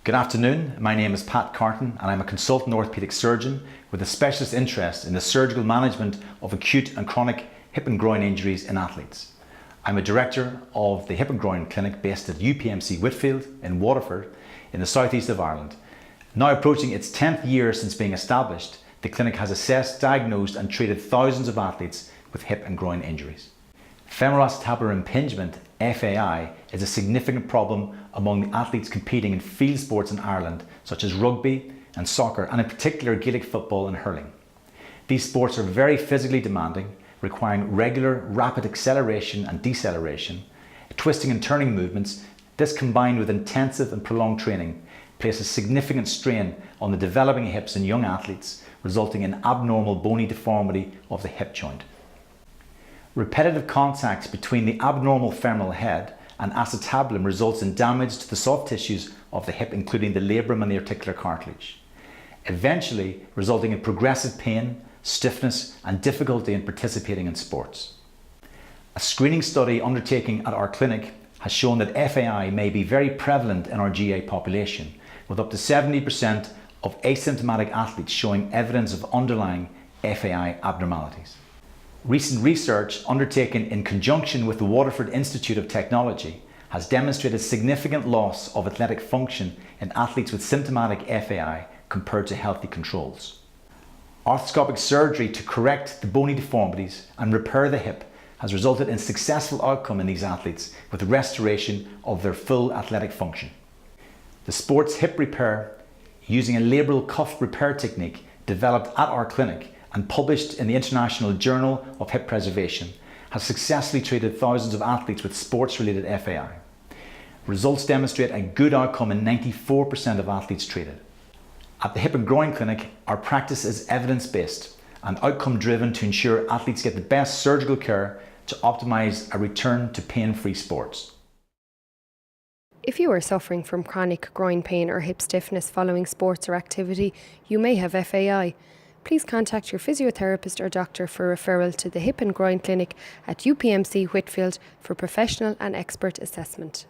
Good afternoon, my name is Pat Carton and I'm a consultant orthopaedic surgeon with a specialist interest in the surgical management of acute and chronic hip and groin injuries in athletes. I'm a director of the Hip and Groin Clinic based at UPMC Whitfield in Waterford in the southeast of Ireland. Now approaching its 10th year since being established, the clinic has assessed, diagnosed and treated thousands of athletes with hip and groin injuries. Femoroacetabular impingement, FAI, is a significant problem among the athletes competing in field sports in Ireland, such as rugby and soccer, and in particular Gaelic football and hurling. These sports are very physically demanding, requiring regular rapid acceleration and deceleration, twisting and turning movements. This, combined with intensive and prolonged training, places significant strain on the developing hips in young athletes, resulting in abnormal bony deformity of the hip joint. Repetitive contacts between the abnormal femoral head and acetabulum results in damage to the soft tissues of the hip, including the labrum and the articular cartilage, eventually resulting in progressive pain, stiffness and difficulty in participating in sports. A screening study undertaken at our clinic has shown that FAI may be very prevalent in our GA population, with up to 70% of asymptomatic athletes showing evidence of underlying FAI abnormalities. Recent research undertaken in conjunction with the Waterford Institute of Technology has demonstrated significant loss of athletic function in athletes with symptomatic FAI compared to healthy controls. Arthroscopic surgery to correct the bony deformities and repair the hip has resulted in successful outcome in these athletes with restoration of their full athletic function. The sports hip repair using a labral cuff repair technique developed at our clinic and published in the International Journal of Hip Preservation has successfully treated thousands of athletes with sports-related FAI. Results demonstrate a good outcome in 94% of athletes treated. At the Hip and Groin Clinic, our practice is evidence-based and outcome-driven to ensure athletes get the best surgical care to optimise a return to pain-free sports. If you are suffering from chronic groin pain or hip stiffness following sports or activity, you may have FAI. Please contact your physiotherapist or doctor for referral to the Hip and Groin Clinic at UPMC Whitfield for professional and expert assessment.